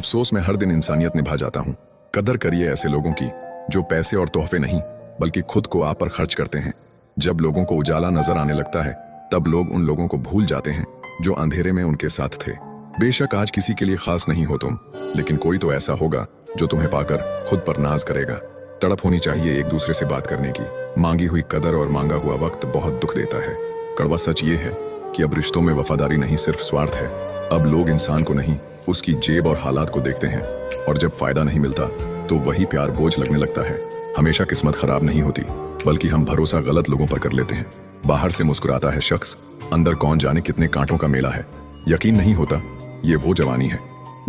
अफसोस मैं हर दिन इंसानियत निभा जाता हूँ। कदर करिए ऐसे लोगों की जो पैसे और तोहफे नहीं बल्कि खुद को आप पर खर्च करते हैं। जब लोगों को उजाला नजर आने लगता है तब लोग उन लोगों को भूल जाते हैं जो अंधेरे में उनके साथ थे। बेशक आज किसी के लिए खास नहीं हो तुम, लेकिन कोई तो ऐसा होगा जो तुम्हें पाकर खुद पर नाज करेगा। तड़प होनी चाहिए एक दूसरे से बात करने की। मांगी हुई कदर और मांगा हुआ वक्त बहुत दुख देता है। कड़वा सच ये है कि अब रिश्तों में वफादारी नहीं सिर्फ स्वार्थ है। अब लोग इंसान को नहीं उसकी जेब और हालात को देखते हैं, और जब फायदा नहीं मिलता तो वही प्यार बोझ लगने लगता है। हमेशा किस्मत खराब नहीं होती, बल्कि हम भरोसा गलत लोगों पर कर लेते हैं। बाहर से मुस्कुराता है शख्स, अंदर कौन जाने कितने कांटों का मेला है। यकीन नहीं होता ये वो जवानी है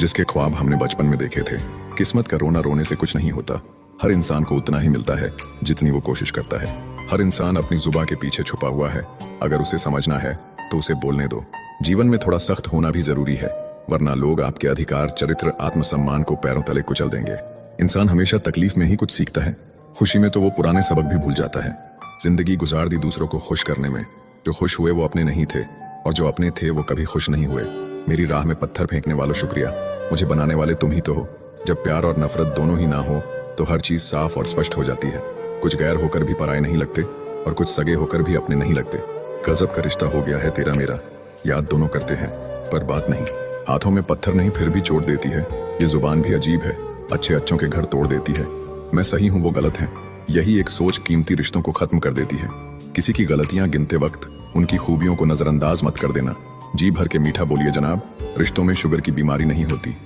जिसके ख्वाब हमने बचपन में देखे थे। किस्मत का रोना रोने से कुछ नहीं होता। हर इंसान को उतना ही मिलता है जितनी वो कोशिश करता है। हर इंसान अपनी जुबान के पीछे छुपा हुआ है। अगर उसे समझना है तो उसे बोलने दो। जीवन में थोड़ा सख्त होना भी जरूरी है, वरना लोग आपके अधिकार, चरित्र, आत्मसम्मान को पैरों तले कुचल देंगे। इंसान हमेशा तकलीफ में ही कुछ सीखता है। खुशी में तो वो पुराने सबक भी भूल जाता है। जिंदगी गुजार दी दूसरों को खुश करने में। जो खुश हुए वो अपने नहीं थे, और जो अपने थे वो कभी खुश नहीं हुए। मेरी राह में पत्थर फेंकने वालों शुक्रिया, मुझे बनाने वाले तुम ही तो हो। जब प्यार और नफरत दोनों ही ना हो तो हर चीज साफ और स्पष्ट हो जाती है। कुछ गैर होकर भी पराए नहीं लगते, और कुछ सगे होकर भी अपने नहीं लगते। गजब का रिश्ता हो गया है तेरा मेरा, याद दोनों करते हैं पर बात नहीं। हाथों में पत्थर नहीं फिर भी चोट देती है। ये जुबान भी अजीब है, अच्छे अच्छों के घर तोड़ देती है। मैं सही हूँ वो गलत है, यही एक सोच कीमती रिश्तों को खत्म कर देती है। किसी की गलतियां गिनते वक्त उनकी खूबियों को नजरअंदाज मत कर देना। जी भर के मीठा बोलिए जनाब, रिश्तों में शुगर की बीमारी नहीं होती।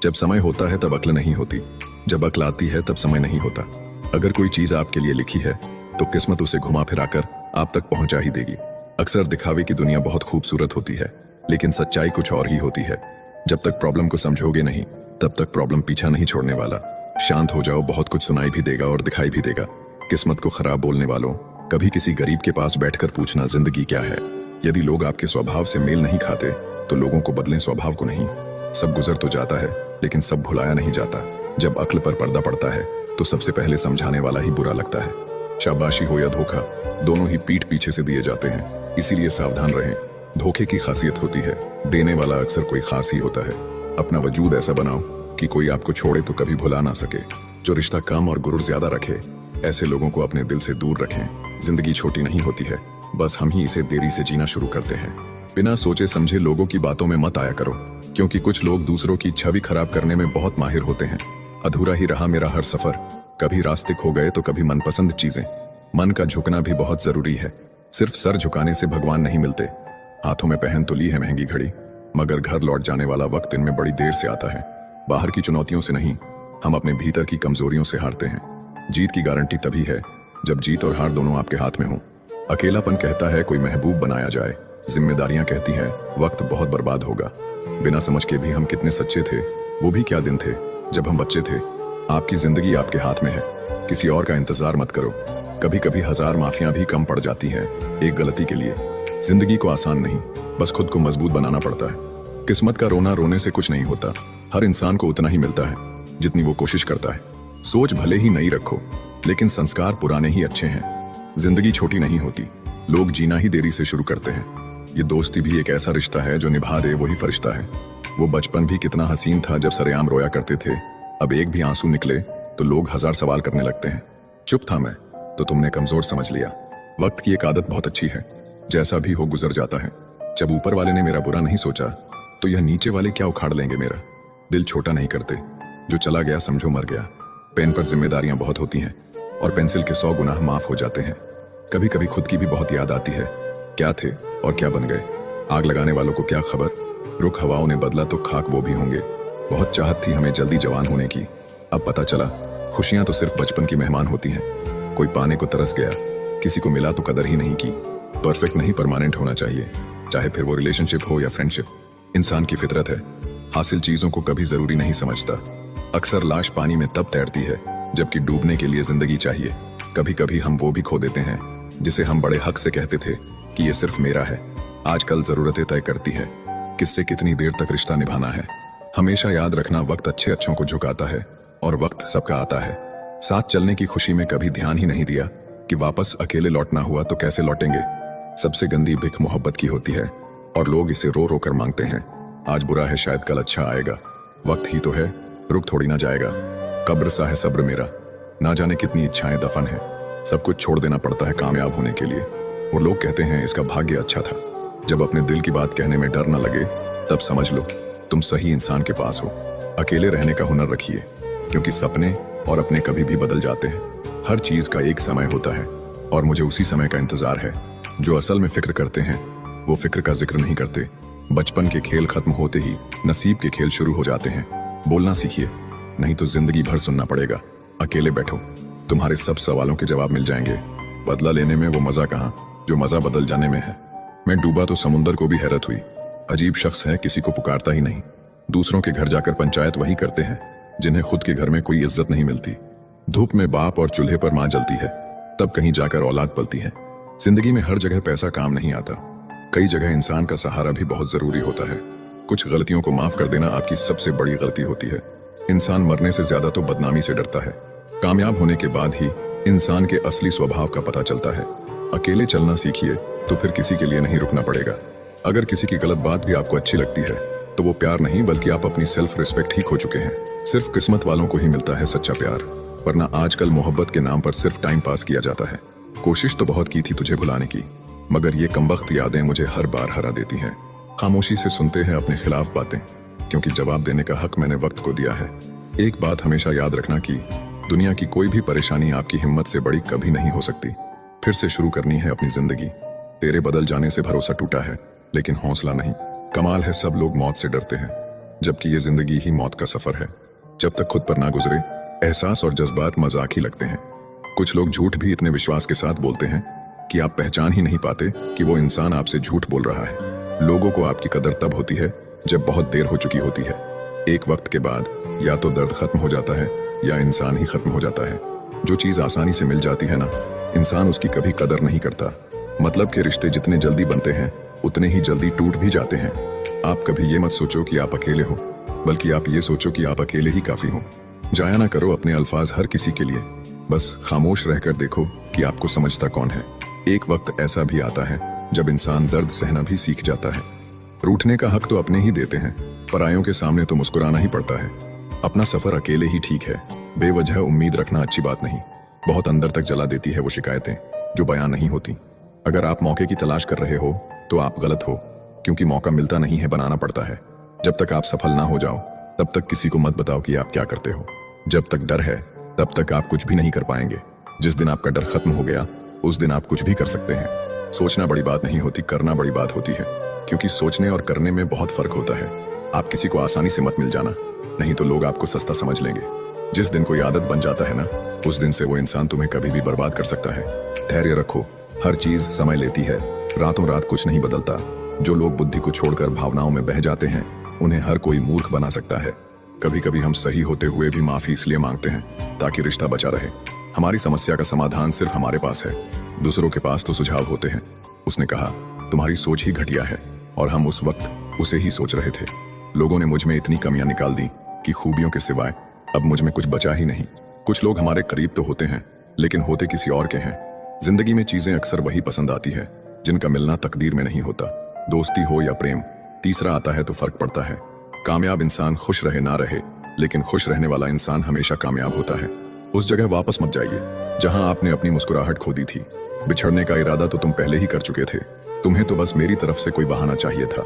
जब समय होता है तब अक्ल नहीं होती, जब अक्ल आती है तब समय नहीं होता। अगर कोई चीज आपके लिए लिखी है तो किस्मत उसे घुमा फिराकर आप तक पहुंचा ही देगी। अक्सर दिखावे की दुनिया बहुत खूबसूरत होती है, लेकिन सच्चाई कुछ और ही होती है। जब तक प्रॉब्लम को समझोगे नहीं तब तक प्रॉब्लम पीछा नहीं छोड़ने वाला। शांत हो जाओ, बहुत कुछ सुनाई भी देगा और दिखाई भी देगा। किस्मत को खराब बोलने वालों, कभी किसी गरीब के पास बैठकर पूछना जिंदगी क्या है। यदि लोग आपके स्वभाव से मेल नहीं खाते तो लोगों को बदलें, स्वभाव को नहीं। सब गुजर तो जाता है लेकिन सब भुलाया नहीं जाता। जब अक्ल पर पर्दा पड़ता है तो सबसे पहले समझाने वाला ही बुरा लगता है। शाबाशी हो या धोखा, दोनों ही पीठ पीछे से दिए जाते हैं, इसीलिए सावधान रहें। धोखे की खासियत होती है, देने वाला अक्सर कोई खास ही होता है। अपना वजूद ऐसा बनाओ कि कोई आपको छोड़े तो कभी भुला ना सके। जो रिश्ता कम और गुरूर ज्यादा रखे, ऐसे लोगों को अपने दिल से दूर रखें। जिंदगी छोटी नहीं होती है, बस हम ही इसे देरी से जीना शुरू करते हैं। बिना सोचे समझे लोगों की बातों में मत आया करो, क्योंकि कुछ लोग दूसरों की छवि खराब करने में बहुत माहिर होते हैं। अधूरा ही रहा मेरा हर सफर, कभी रास्ते खो गए तो कभी मनपसंद चीजें। मन का झुकना भी बहुत जरूरी है, सिर्फ सर झुकाने से भगवान नहीं मिलते। हाथों में पहन तो ली है महंगी घड़ी, मगर घर लौट जाने वाला वक्त इनमें बड़ी देर से आता है। बाहर की चुनौतियों से नहीं, हम अपने भीतर की कमजोरियों से हारते हैं। जीत की गारंटी तभी है जब जीत और हार दोनों आपके हाथ में हो। अकेलापन कहता है कोई महबूब बनाया जाए, जिम्मेदारियां कहती हैं वक्त बहुत बर्बाद होगा। बिना समझ के भी हम कितने सच्चे थे। वो भी क्या दिन थे जब हम बच्चे थे। आपकी जिंदगी आपके हाथ में है, किसी और का इंतजार मत करो। कभी कभी 1000 माफियां भी कम पड़ जाती हैं एक गलती के लिए। जिंदगी को आसान नहीं, बस खुद को मजबूत बनाना पड़ता है। किस्मत का रोना रोने से कुछ नहीं होता। हर इंसान को उतना ही मिलता है जितनी वो कोशिश करता है। सोच भले ही नई रखो, लेकिन संस्कार पुराने ही अच्छे हैं। जिंदगी छोटी नहीं होती, लोग जीना ही देरी से शुरू करते हैं। ये दोस्ती भी एक ऐसा रिश्ता है जो निभा दे वही फरिश्ता है। वो बचपन भी कितना हसीन था जब सरेआम रोया करते थे। अब एक भी आंसू निकले तो लोग 1000 सवाल करने लगते हैं। चुप था मैं तो तुमने कमजोर समझ लिया। वक्त की एक आदत बहुत अच्छी है, जैसा भी हो गुजर जाता है। जब ऊपर वाले ने मेरा बुरा नहीं सोचा तो यह नीचे वाले क्या उखाड़ लेंगे मेरा। दिल छोटा नहीं करते, जो चला गया समझो मर गया। पेन पर जिम्मेदारियां बहुत होती हैं और पेंसिल के 100 गुनाह माफ हो जाते हैं। कभी कभी खुद की भी बहुत याद आती है, क्या थे और क्या बन गए। आग लगाने वालों को क्या खबर, रुख हवाओं ने बदला तो खाक वो भी होंगे। बहुत चाहत थी हमें जल्दी जवान होने की, अब पता चला खुशियां तो सिर्फ बचपन की मेहमान होती हैं। कोई पाने को तरस गया, किसी को मिला तो कदर ही नहीं की। परफेक्ट नहीं, परमानेंट होना चाहिए, चाहे फिर वो रिलेशनशिप हो या फ्रेंडशिप। इंसान की फितरत है, हासिल चीजों को कभी जरूरी नहीं समझता। अक्सर लाश पानी में तब तैरती है जबकि डूबने के लिए जिंदगी चाहिए। कभी कभी हम वो भी खो देते हैं जिसे हम बड़े हक से कहते थे कि ये सिर्फ मेरा है। आजकल जरूरतें तय करती है किससे कितनी देर तक रिश्ता निभाना है। हमेशा याद रखना, वक्त अच्छे अच्छों को झुकाता है और वक्त सबका आता है। साथ चलने की खुशी में कभी ध्यान ही नहीं दिया कि वापस अकेले लौटना हुआ तो कैसे लौटेंगे। सबसे गंदी भिख मोहब्बत की होती है और लोग इसे रो रो कर मांगते हैं। आज बुरा है शायद कल अच्छा आएगा। वक्त ही तो है, रुक थोड़ी ना जाएगा। कब्र सा है सब्र मेरा, ना जाने कितनी इच्छाएं दफन है। सब कुछ छोड़ देना पड़ता है कामयाब होने के लिए। और लोग कहते हैं इसका भाग्य अच्छा था। जब अपने दिल की बात कहने में डर ना लगे तब समझ लो तुम सही इंसान के पास हो। अकेले रहने का हुनर रखिए, क्योंकि सपने और अपने कभी भी बदल जाते हैं। हर चीज का एक समय होता है और मुझे उसी समय का इंतजार है। जो असल में फिक्र करते हैं वो फिक्र का जिक्र नहीं करते। बचपन के खेल खत्म होते ही नसीब के खेल शुरू हो जाते हैं। बोलना सीखिए, नहीं तो जिंदगी भर सुनना पड़ेगा। अकेले बैठो, तुम्हारे सब सवालों के जवाब मिल जाएंगे। बदला लेने में वो मजा कहाँ जो मजा बदल जाने में है। मैं डूबा तो समुंदर को भी हैरत हुई। अजीब शख्स है, किसी को पुकारता ही नहीं। दूसरों के घर जाकर पंचायत वही करते हैं जिन्हें खुद के घर में कोई इज्जत नहीं मिलती। धूप में बाप और चूल्हे पर माँ जलती है, तब कहीं जाकर औलाद पलती है। जिंदगी में हर जगह पैसा काम नहीं आता। कई जगह इंसान का सहारा भी बहुत जरूरी होता है। कुछ गलतियों को माफ कर देना आपकी सबसे बड़ी गलती होती है। इंसान मरने से ज्यादा तो बदनामी से डरता है। कामयाब होने के बाद ही इंसान के असली स्वभाव का पता चलता है। अकेले चलना सीखिए तो फिर किसी के लिए नहीं रुकना पड़ेगा। अगर किसी की गलत बात भी आपको अच्छी लगती है तो वो प्यार नहीं बल्कि आप अपनी सेल्फ रिस्पेक्ट ही खो चुके हैं। सिर्फ किस्मत वालों को ही मिलता है सच्चा प्यार, वरना आजकल मोहब्बत के नाम पर सिर्फ टाइम पास किया जाता है। कोशिश तो बहुत की थी तुझे भुलाने की, मगर ये कमबख्त यादें मुझे हर बार हरा देती हैं। खामोशी से सुनते हैं अपने खिलाफ बातें, क्योंकि जवाब देने का हक मैंने वक्त को दिया है। एक बात हमेशा याद रखना कि दुनिया की कोई भी परेशानी आपकी हिम्मत से बड़ी कभी नहीं हो सकती। फिर से शुरू करनी है अपनी जिंदगी। तेरे बदल जाने से भरोसा टूटा है, लेकिन हौसला नहीं। कमाल है सब लोग मौत से डरते हैं, जबकि ये जिंदगी ही मौत का सफर है। जब तक खुद पर ना गुजरे एहसास और जज्बात मजाक ही लगते हैं। कुछ लोग झूठ भी इतने विश्वास के साथ बोलते हैं कि आप पहचान ही नहीं पाते कि वो इंसान आपसे झूठ बोल रहा है। लोगों को आपकी कदर तब होती है जब बहुत देर हो चुकी होती है। एक वक्त के बाद या तो दर्द खत्म हो जाता है या इंसान ही खत्म हो जाता है। जो चीज आसानी से मिल जाती है ना, इंसान उसकी कभी कदर नहीं करता। मतलब के रिश्ते जितने जल्दी बनते हैं उतने ही जल्दी टूट भी जाते हैं। आप कभी ये मत सोचो कि आप अकेले हो, बल्कि आप ये सोचो कि आप अकेले ही काफी हो। जाया ना करो अपने अल्फाज हर किसी के लिए, बस खामोश रहकर देखो कि आपको समझता कौन है। एक वक्त ऐसा भी आता है जब इंसान दर्द सहना भी सीख जाता है। रूठने का हक तो अपने ही देते हैं, परायों के सामने तो मुस्कुराना ही पड़ता है। अपना सफर अकेले ही ठीक है। बेवजह उम्मीद रखना अच्छी बात नहीं। बहुत अंदर तक जला देती है वो शिकायतें जो बयां नहीं होती। अगर आप मौके की तलाश कर रहे हो तो आप गलत हो, क्योंकि मौका मिलता नहीं है, बनाना पड़ता है। जब तक आप सफल ना हो जाओ तब तक किसी को मत बताओ कि आप क्या करते हो। जब तक डर है तब तक आप कुछ भी नहीं कर पाएंगे। जिस दिन आपका डर खत्म हो गया उस दिन आप कुछ भी कर सकते हैं। सोचना बड़ी बात नहीं होती, करना बड़ी बात होती है, क्योंकि सोचने और करने में बहुत फर्क होता है। आप किसी को आसानी से मत मिल जाना, नहीं तो लोग आपको सस्ता समझ लेंगे। जिस दिन कोई आदत बन जाता है ना, उस दिन से वो इंसान तुम्हें कभी भी बर्बाद कर सकता है। धैर्य रखो, हर चीज समय लेती है। रातों रात कुछ नहीं बदलता। जो लोग बुद्धि को छोड़कर भावनाओं में बह जाते हैं उन्हें हर कोई मूर्ख बना सकता है। कभी कभी हम सही होते हुए भी माफी इसलिए मांगते हैं ताकि रिश्ता बचा रहे। हमारी समस्या का समाधान सिर्फ हमारे पास है, दूसरों के पास तो सुझाव होते हैं। उसने कहा, तुम्हारी सोच ही घटिया है, और हम उस वक्त उसे ही सोच रहे थे। लोगों ने मुझ में इतनी कमियां निकाल दी कि खूबियों के सिवाय अब मुझ में कुछ बचा ही नहीं। कुछ लोग हमारे करीब तो होते हैं लेकिन होते किसी और के हैं। जिंदगी में चीजें अक्सर वही पसंद आती है जिनका मिलना तकदीर में नहीं होता। दोस्ती हो या प्रेम, तीसरा आता है तो फर्क पड़ता है। कामयाब इंसान खुश रहे ना रहे, लेकिन खुश रहने वाला इंसान हमेशा कामयाब होता है। उस जगह वापस मत जाइए जहां आपने अपनी मुस्कुराहट खो दी थी। बिछड़ने का इरादा तो तुम पहले ही कर चुके थे। तुम्हें तो बस मेरी तरफ से कोई बहाना चाहिए था।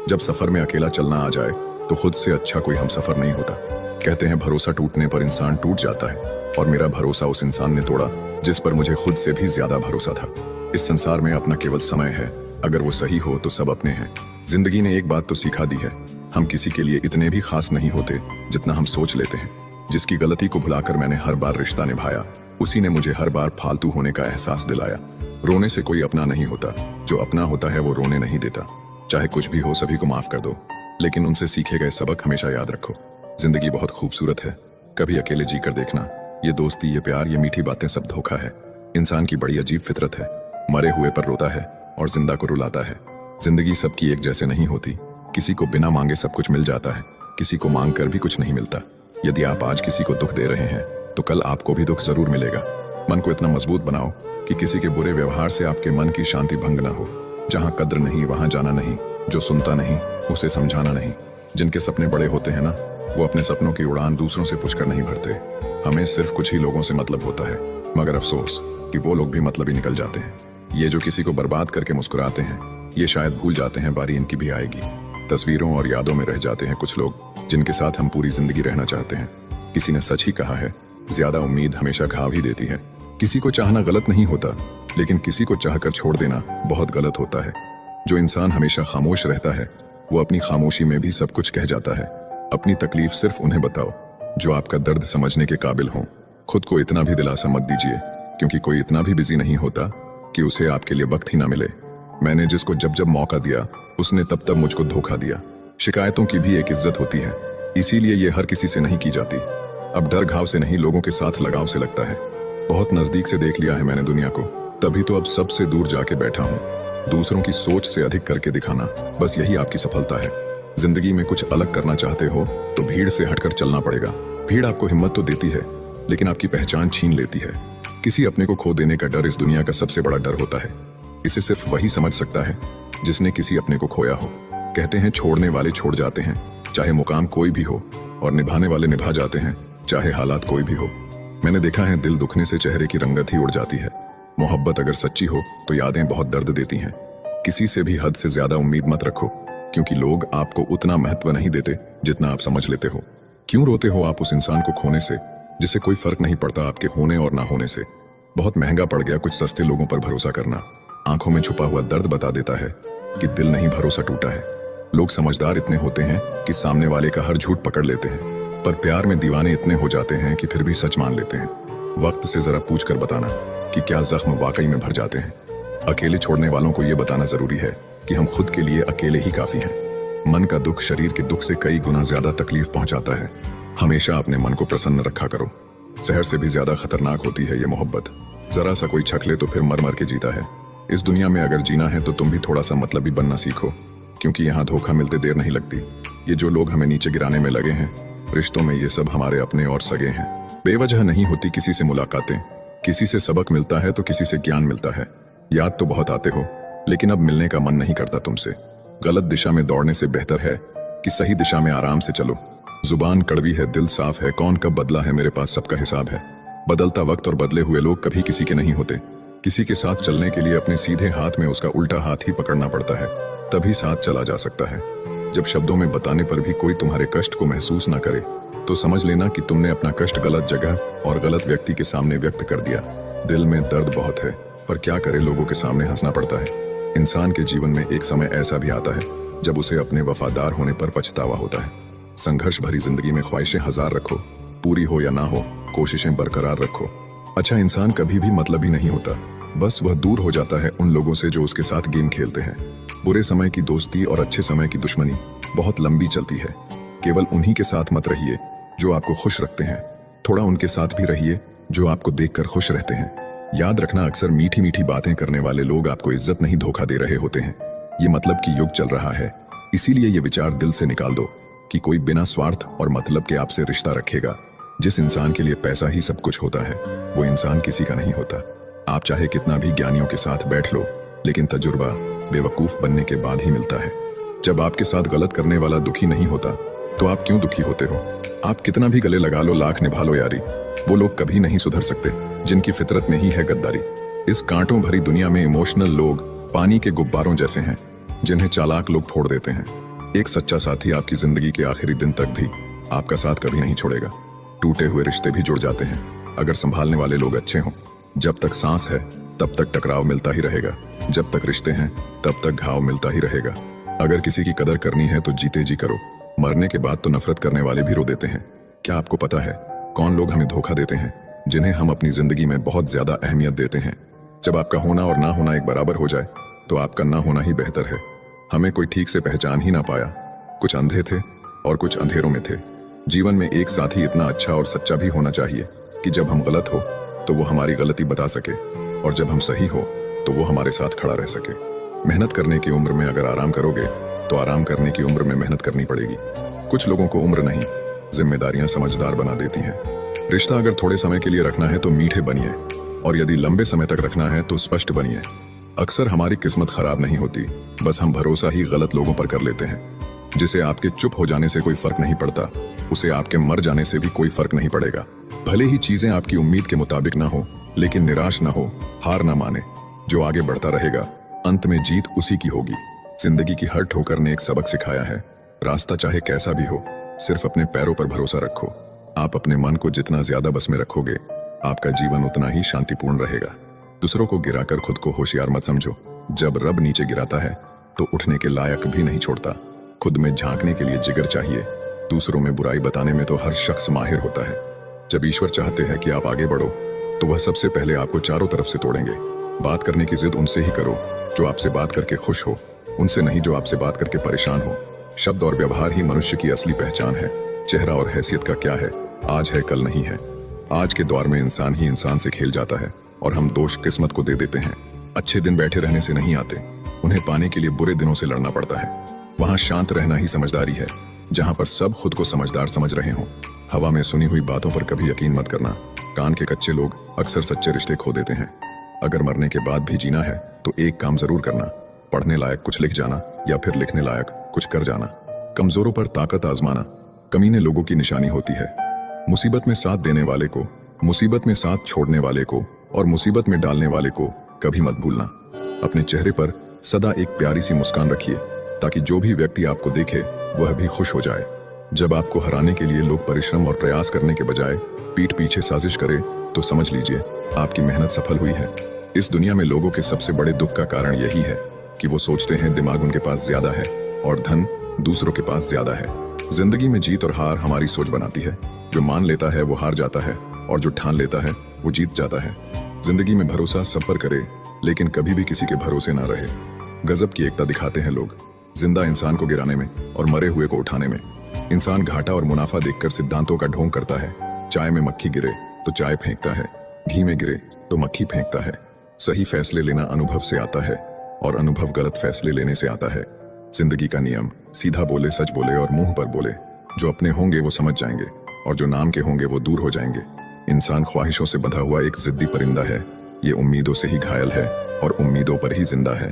जब सफर में अकेला चलना आ जाए तो खुद से अच्छा कोई हमसफर नहीं होता। कहते हैं भरोसा टूटने पर इंसान टूट जाता है, और मेरा भरोसा उस इंसान ने तोड़ा जिस पर मुझे खुद से भी ज्यादा भरोसा था। इस संसार में अपना केवल समय है, अगर वो सही हो तो सब अपने हैं। जिंदगी ने एक बात तो सिखा दी है, हम किसी के लिए इतने भी खास नहीं होते जितना हम सोच लेते हैं। जिसकी गलती को भुलाकर मैंने हर बार रिश्ता निभाया, उसी ने मुझे हर बार फालतू होने का एहसास दिलाया। रोने से कोई अपना नहीं होता, जो अपना होता है वो रोने नहीं देता। चाहे कुछ भी हो, सभी को माफ कर दो, लेकिन उनसे सीखे गए सबक हमेशा याद रखो। जिंदगी बहुत खूबसूरत है, कभी अकेले जी कर देखना। ये दोस्ती, ये प्यार, ये मीठी बातें सब धोखा है। इंसान की बड़ी अजीब फितरत है, मरे हुए पर रोता है और जिंदा को रुलाता है। जिंदगी सबकी एक जैसे नहीं होती। किसी को बिना मांगे सब कुछ मिल जाता है, किसी को मांग कर भी कुछ नहीं मिलता। यदि आप आज किसी को दुख दे रहे हैं तो कल आपको भी दुख जरूर मिलेगा। मन को इतना मजबूत बनाओ कि किसी के बुरे व्यवहार से आपके मन की शांति भंग न हो। जहां कद्र नहीं वहां जाना नहीं, जो सुनता नहीं उसे समझाना नहीं। जिनके सपने बड़े होते हैं ना, वो अपने सपनों की उड़ान दूसरों से पूछकर नहीं भरते। हमें सिर्फ कुछ ही लोगों से मतलब होता है, मगर अफसोस कि वो लोग भी मतलब ही निकल जाते हैं। ये जो किसी को बर्बाद करके मुस्कुराते हैं, ये शायद भूल जाते हैं बारी इनकी भी आएगी। तस्वीरों और यादों में रह जाते हैं कुछ लोग जिनके साथ हम पूरी जिंदगी रहना चाहते हैं। किसी ने सच ही कहा है, ज्यादा उम्मीद हमेशा घाव ही देती है। किसी को चाहना गलत नहीं होता, लेकिन किसी को चाहकर छोड़ देना बहुत गलत होता है। जो इंसान हमेशा खामोश रहता है, वो अपनी खामोशी में भी सब कुछ कह जाता है। अपनी तकलीफ सिर्फ उन्हें बताओ जो आपका दर्द समझने के काबिल हों। खुद को इतना भी दिलासा मत दीजिए, क्योंकि कोई इतना भी बिजी नहीं होता कि उसे आपके लिए वक्त ही ना मिले। मैंने जिसको जब जब मौका दिया, उसने तब तब मुझको धोखा दिया। शिकायतों की भी एक इज्जत होती है, इसीलिए ये हर किसी से नहीं की जाती। अब डर घाव से नहीं, लोगों के साथ लगाव से लगता है। बहुत नजदीक से देख लिया है मैंने दुनिया को, तभी तो अब सबसे दूर जाके बैठा हूँ। दूसरों की सोच से अधिक करके दिखाना, बस यही आपकी सफलता है। जिंदगी में कुछ अलग करना चाहते हो तो भीड़ से हटकर चलना पड़ेगा। भीड़ आपको हिम्मत तो देती है, लेकिन आपकी पहचान छीन लेती है। किसी अपने को खो देने का डर इस दुनिया का सबसे बड़ा डर होता है। इसे सिर्फ वही समझ सकता है जिसने किसी अपने को खोया हो। कहते हैं छोड़ने वाले छोड़ जाते हैं, चाहे मुकाम कोई भी हो, और निभाने वाले निभा जाते हैं, चाहे हालात कोई भी हो। मैंने देखा है दिल दुखने से चेहरे की रंगत ही उड़ जाती है। मोहब्बत अगर सच्ची हो तो यादें बहुत दर्द देती हैं। किसी से भी हद से ज्यादा उम्मीद मत रखो, क्योंकि लोग आपको उतना महत्व नहीं देते जितना आप समझ लेते हो। क्यों रोते हो आप उस इंसान को खोने से जिसे कोई फर्क नहीं पड़ता आपके होने और ना होने से? बहुत महंगा पड़ गया कुछ सस्ते लोगों पर भरोसा करना। आंखों में छुपा हुआ दर्द बता देता है कि दिल नहीं, भरोसा टूटा है। लोग समझदार इतने होते हैं कि सामने वाले का हर झूठ पकड़ लेते हैं, पर प्यार में दीवाने इतने हो जाते हैं कि फिर भी सच मान लेते हैं। वक्त से जरा पूछ कर बताना कि क्या जख्म वाकई में भर जाते हैं। अकेले छोड़ने वालों को यह बताना जरूरी है कि हम खुद के लिए अकेले ही काफी हैं। मन का दुख शरीर के दुख से कई गुना ज्यादा तकलीफ पहुंचाता है। हमेशा अपने मन को प्रसन्न रखा करो। जहर से भी ज्यादा खतरनाक होती है ये मोहब्बत। जरा सा कोई छक ले तो फिर मर मर के जीता है। इस दुनिया में अगर जीना है तो तुम भी थोड़ा सा मतलबी बनना सीखो, क्योंकि यहाँ धोखा मिलते देर नहीं लगती। ये जो लोग हमें नीचे गिराने में लगे हैं, रिश्तों में ये सब हमारे अपने और सगे हैं। बेवजह नहीं होती किसी से मुलाकातें। किसी से सबक मिलता है तो किसी से ज्ञान मिलता है। याद तो बहुत आते हो, लेकिन अब मिलने का मन नहीं करता तुमसे। गलत दिशा में दौड़ने से बेहतर है कि सही दिशा में आराम से चलो। जुबान कड़वी है, दिल साफ है, कौन कब बदला है मेरे पास सबका हिसाब है। बदलता वक्त और बदले हुए लोग कभी किसी के नहीं होते। किसी के साथ चलने के लिए अपने सीधे हाथ में उसका उल्टा हाथ ही पकड़ना पड़ता है, तभी साथ चला जा सकता है। जब शब्दों में बताने पर भी कोई तुम्हारे कष्ट को महसूस ना करे, तो समझ लेना कि तुमने अपना कष्ट गलत जगह और गलत व्यक्ति के सामने व्यक्त कर दिया। दिल में दर्द बहुत है, पर क्या करे, लोगों के सामने हंसना पड़ता है। इंसान के जीवन में एक समय ऐसा भी आता है जब उसे अपने वफादार होने पर पछतावा होता है। संघर्ष भरी जिंदगी में ख्वाहिशें हजार रखो, पूरी हो या ना हो, कोशिशें बरकरार रखो। अच्छा इंसान कभी भी मतलबी नहीं होता, बस वह दूर हो जाता है उन लोगों से जो उसके साथ गेम खेलते हैं। बुरे समय की दोस्ती और अच्छे समय की दुश्मनी बहुत लंबी चलती है। केवल उन्हीं के साथ मत रहिए जो आपको खुश रखते हैं, थोड़ा उनके साथ भी रहिए जो आपको देखकर खुश रहते हैं। याद रखना, अक्सर मीठी मीठी बातें करने वाले लोग आपको इज्जत नहीं धोखा दे रहे होते हैं। ये मतलब कि युग चल रहा है, इसीलिए ये विचार दिल से निकाल दो कि कोई बिना स्वार्थ और मतलब के आपसे रिश्ता रखेगा। जिस इंसान के लिए पैसा ही सब कुछ होता है, वो इंसान किसी का नहीं होता। आप चाहे कितना भी ज्ञानियों के साथ बैठ लो, लेकिन तजुर्बा बेवकूफ बनने के बाद ही मिलता है। जब आपके साथ गलत करने वाला दुखी नहीं होता, तो आप क्यों दुखी होते हो? आप कितना भी गले लगा लो, लाख निभा लो यारी, वो लोग कभी नहीं सुधर सकते जिनकी फितरत में ही है गद्दारी। इस कांटों भरी दुनिया में इमोशनल लोग पानी के गुब्बारों जैसे हैं, जिन्हें चालाक लोग फोड़ देते हैं। एक सच्चा साथी आपकी जिंदगी के आखिरी दिन तक भी आपका साथ कभी नहीं छोड़ेगा। टूटे हुए रिश्ते भी जुड़ जाते हैं अगर संभालने वाले लोग अच्छे हों। जब तक सांस है तब तक टकराव मिलता ही रहेगा, जब तक रिश्ते हैं तब तक घाव मिलता ही रहेगा। अगर किसी की कदर करनी है तो जीते जी करो, मरने के बाद तो नफरत करने वाले भी रो देते हैं। क्या आपको पता है कौन लोग हमें धोखा देते हैं, जिन्हें हम अपनी जिंदगी में बहुत ज्यादा अहमियत देते हैं? जब आपका होना और ना होना एक बराबर हो जाए, तो आपका ना होना ही बेहतर है। हमें कोई ठीक से पहचान ही ना पाया, कुछ अंधे थे और कुछ अंधेरों में थे। जीवन में एक साथी इतना अच्छा और सच्चा भी होना चाहिए कि जब हम गलत हो तो वो हमारी गलती बता सके, और जब हम सही हो तो वो हमारे साथ खड़ा रह सके। मेहनत करने की उम्र में अगर आराम करोगे तो आराम करने की उम्र में मेहनत करनी पड़ेगी। कुछ लोगों को उम्र नहीं, जिम्मेदारियां समझदार बना देती हैं। रिश्ता अगर थोड़े समय के लिए रखना है तो मीठे बनिए, और यदि लंबे समय तक रखना है तो स्पष्ट बनिए। अक्सर हमारी किस्मत खराब नहीं होती, बस हम भरोसा ही गलत लोगों पर कर लेते हैं। जिसे आपके चुप हो जाने से कोई फर्क नहीं पड़ता, उसे आपके मर जाने से भी कोई फर्क नहीं पड़ेगा। भले ही चीजें आपकी उम्मीद के मुताबिक ना हो, लेकिन निराश ना हो, हार ना माने। जो आगे बढ़ता रहेगा, अंत में जीत उसी की होगी। जिंदगी की हर ठोकर ने एक सबक सिखाया है, रास्ता चाहे कैसा भी हो, सिर्फ अपने पैरों पर भरोसा रखो। आप अपने मन को जितना ज्यादा बस में रखोगे, आपका जीवन उतना ही शांतिपूर्ण रहेगा। दूसरों को गिराकर खुद को होशियार मत समझो। जब रब नीचे गिराता है तो उठने के लायक भी नहीं छोड़ता। खुद में झांकने के लिए जिगर चाहिए, दूसरों में बुराई बताने में तो हर शख्स माहिर होता है। जब ईश्वर चाहते हैं कि आप आगे बढ़ो, तो वह सबसे पहले आपको चारों तरफ से तोड़ेंगे। बात करने की जिद उनसे ही करो जो आपसे बात करके खुश हो, उनसे नहीं जो आपसे बात करके परेशान हो। शब्द और व्यवहार ही मनुष्य की असली पहचान है। चेहरा और हैसियत का क्या है, आज है कल नहीं है। आज के दौर में इंसान ही इंसान से खेल जाता है और हम दोष किस्मत को दे देते हैं। अच्छे दिन बैठे रहने से नहीं आते, उन्हें पाने के लिए बुरे दिनों से लड़ना पड़ता है। वहां शांत रहना ही समझदारी है, जहां पर सब खुद को समझदार समझ रहे हों। हवा में सुनी हुई बातों पर कभी यकीन मत करना। कान के कच्चे लोग अक्सर सच्चे रिश्ते खो देते हैं। अगर मरने के बाद भी जीना है तो एक काम जरूर करना, पढ़ने लायक कुछ लिख जाना या फिर लिखने लायक कुछ कर जाना। कमजोरों पर ताकत आजमाना कमीने लोगों की निशानी होती है। मुसीबत में साथ देने वाले को, मुसीबत में साथ छोड़ने वाले को और मुसीबत में डालने वाले को कभी मत भूलना। अपने चेहरे पर सदा एक प्यारी सी मुस्कान रखिए, ताकि जो भी व्यक्ति आपको देखे वह भी खुश हो जाए। जब आपको हराने के लिए लोग परिश्रम और प्रयास करने के बजाय पीठ पीछे साजिश करें, तो समझ लीजिए आपकी मेहनत सफल हुई है। इस दुनिया में लोगों के सबसे बड़े दुख का कारण यही है कि वो सोचते हैं दिमाग उनके पास ज्यादा है और धन दूसरों के पास ज्यादा है। जिंदगी में जीत और हार हमारी सोच बनाती है। जो मान लेता है वो हार जाता है और जो ठान लेता है वो जीत जाता है। जिंदगी में भरोसा सब पर करे, लेकिन कभी भी किसी के भरोसे ना रहे। गजब की एकता दिखाते हैं लोग, जिंदा इंसान को गिराने में और मरे हुए को उठाने में। इंसान घाटा और मुनाफा देखकर सिद्धांतों का ढोंग करता है। चाय में मक्खी गिरे तो चाय फेंकता है, घी में गिरे तो मक्खी फेंकता है। सही फैसले लेना अनुभव से आता है और अनुभव गलत फैसले लेने से आता है। जिंदगी का नियम सीधा बोले, सच बोले और मुंह पर बोले। जो अपने होंगे वो समझ जाएंगे और जो नाम के होंगे वो दूर हो जाएंगे। इंसान ख्वाहिशों से बंधा हुआ एक जिद्दी परिंदा है। ये उम्मीदों से ही घायल है और उम्मीदों पर ही जिंदा है।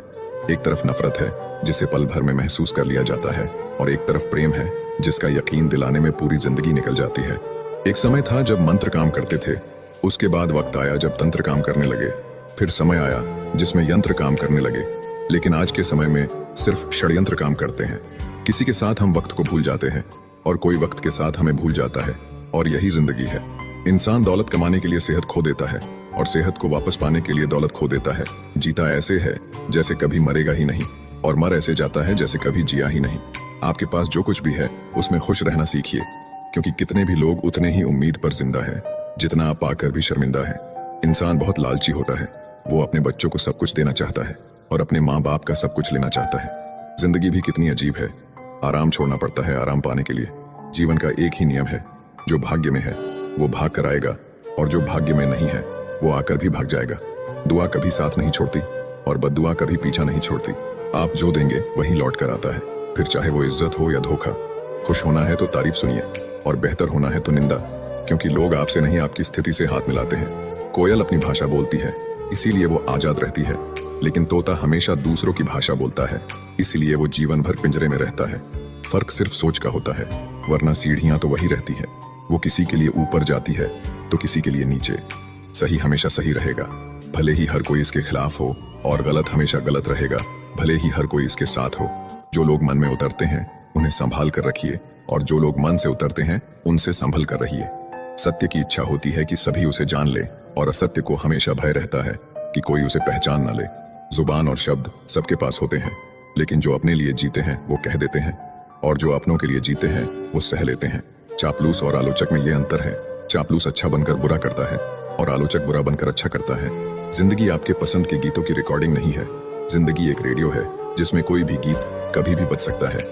एक तरफ नफरत है जिसे पल भर में महसूस कर लिया जाता है और एक तरफ प्रेम है जिसका यकीन दिलाने में पूरी जिंदगी निकल जाती है। एक समय था जब मंत्र काम करते थे, उसके बाद वक्त आया जब तंत्र काम करने लगे, फिर समय आया जिसमें यंत्र काम करने लगे। लेकिन आज के समय में सिर्फ षड्यंत्र काम करते हैं। किसी के साथ हम वक्त को भूल जाते हैं और कोई वक्त के साथ हमें भूल जाता है, और यही जिंदगी है। इंसान दौलत कमाने के लिए सेहत खो देता है और सेहत को वापस पाने के लिए दौलत खो देता है। जीता ऐसे है जैसे कभी मरेगा ही नहीं, और मर ऐसे जाता है जैसे कभी जिया ही नहीं। आपके पास जो कुछ भी है उसमें खुश रहना सीखिए, क्योंकि कितने भी लोग उतने ही उम्मीद पर जिंदा है जितना आप पाकर भी शर्मिंदा है। इंसान बहुत लालची होता है। वो अपने बच्चों को सब कुछ देना चाहता है और अपने माँ बाप का सब कुछ लेना चाहता है। जिंदगी भी कितनी अजीब है। आराम छोड़ना पड़ता है आराम पाने के लिए। जीवन का एक ही नियम है, जो भाग्य में है वो भाग कर आएगा और जो भाग्य में नहीं है वो आकर भी भाग जाएगा। दुआ कभी साथ नहीं छोड़ती और बद्दुआ कभी पीछा नहीं छोड़ती। आप जो देंगे वही लौट कर आता है, फिर चाहे वो इज्जत हो या धोखा। खुश होना है तो तारीफ सुनिए और बेहतर होना है तो निंदा, क्योंकि लोग आपसे नहीं आपकी स्थिति से हाथ मिलाते हैं। कोयल अपनी भाषा बोलती है इसीलिए वो आजाद रहती है, लेकिन तोता हमेशा दूसरों की भाषा बोलता है, इसलिए वो जीवन भर पिंजरे में रहता है। फर्क सिर्फ सोच का होता है, वरना सीढ़ियां तो वही रहती है। वो किसी के लिए ऊपर जाती है तो किसी के लिए नीचे। सही हमेशा सही रहेगा, भले ही हर कोई इसके खिलाफ हो, और गलत हमेशा गलत रहेगा, भले ही हर कोई इसके साथ हो। जो लोग मन में उतरते हैं उन्हें संभाल कर रखिए, और जो लोग मन से उतरते हैं उनसे संभल कर रहिए। सत्य की इच्छा होती है कि सभी उसे जान ले, और असत्य को हमेशा भय रहता है कि कोई उसे पहचान न ले। जुबान और शब्द सबके पास होते हैं, लेकिन जो अपने लिए जीते हैं वो कह देते हैं, और जो अपनों के लिए जीते हैं वो सह लेते हैं। चापलूस और आलोचक में ये अंतर है। चापलूस अच्छा बनकर बुरा करता है और आलोचक बुरा बनकर अच्छा करता है। जिंदगी आपके पसंद के गीतों की रिकॉर्डिंग नहीं है। जिंदगी एक रेडियो है जिसमें कोई भी गीत कभी भी बज सकता है।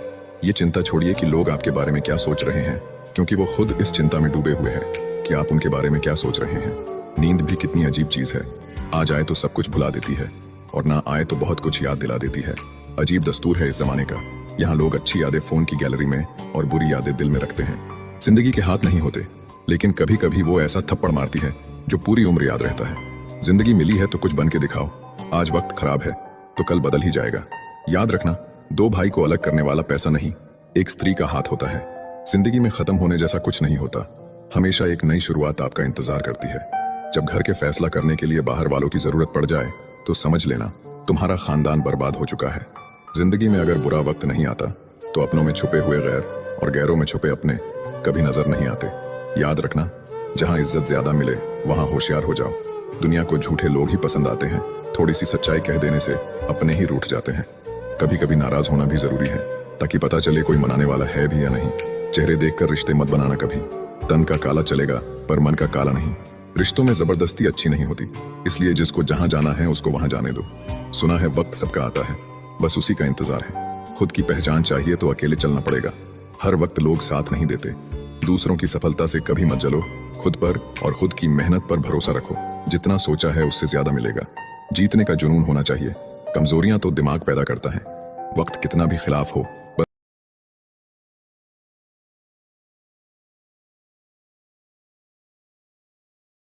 ये चिंता छोड़िए कि लोग आपके बारे में क्या सोच रहे हैं, क्योंकि वो खुद इस चिंता में डूबे हुए हैं कि आप उनके बारे में क्या सोच रहे हैं। नींद भी कितनी अजीब चीज है, आ जाए तो सब कुछ भुला देती है और ना आए तो बहुत कुछ याद दिला देती है। अजीब दस्तूर है इस जमाने का। यहाँ लोग अच्छी यादें फोन की गैलरी में और बुरी यादें दिल में रखते हैं। जिंदगी के हाथ नहीं होते, लेकिन कभी कभी वो ऐसा थप्पड़ मारती है जो पूरी उम्र याद रहता है। जिंदगी मिली है तो कुछ बन के दिखाओ। आज वक्त खराब है तो कल बदल ही जाएगा। याद रखना, दो भाई को अलग करने वाला पैसा नहीं, एक स्त्री का हाथ होता है। जिंदगी में खत्म होने जैसा कुछ नहीं होता। हमेशा एक नई शुरुआत आपका इंतजार करती है। जब घर के फैसला करने के लिए बाहर वालों की जरूरत पड़ जाए तो समझ लेना तुम्हारा खानदान बर्बाद हो चुका है। जिंदगी में अगर बुरा वक्त नहीं आता तो अपनों में छुपे हुए गैर और गैरों में छुपे अपने कभी नजर नहीं आते। याद रखना, जहां इज्जत ज्यादा मिले वहां होशियार हो जाओ। दुनिया को झूठे लोग ही पसंद आते हैं। थोड़ी सी सच्चाई कह देने से अपने ही रूठ जाते हैं। कभी कभी नाराज होना भी जरूरी है ताकि पता चले कोई मनाने वाला है भी या नहीं। चेहरे देखकर रिश्ते मत बनाना कभी। तन का काला चलेगा पर मन का काला नहीं। रिश्तों में जबरदस्ती अच्छी नहीं होती, इसलिए जिसको जहां जाना है उसको वहां जाने दो। सुना है वक्त सबका आता है, बस उसी का इंतजार है। खुद की पहचान चाहिए तो अकेले चलना पड़ेगा। हर वक्त लोग साथ नहीं देते। दूसरों की सफलता से कभी मत जलो। खुद पर और खुद की मेहनत पर भरोसा रखो। जितना सोचा है उससे ज्यादा मिलेगा। जीतने का जुनून होना चाहिए। कमजोरियां तो दिमाग पैदा करता है। वक्त कितना भी खिलाफ हो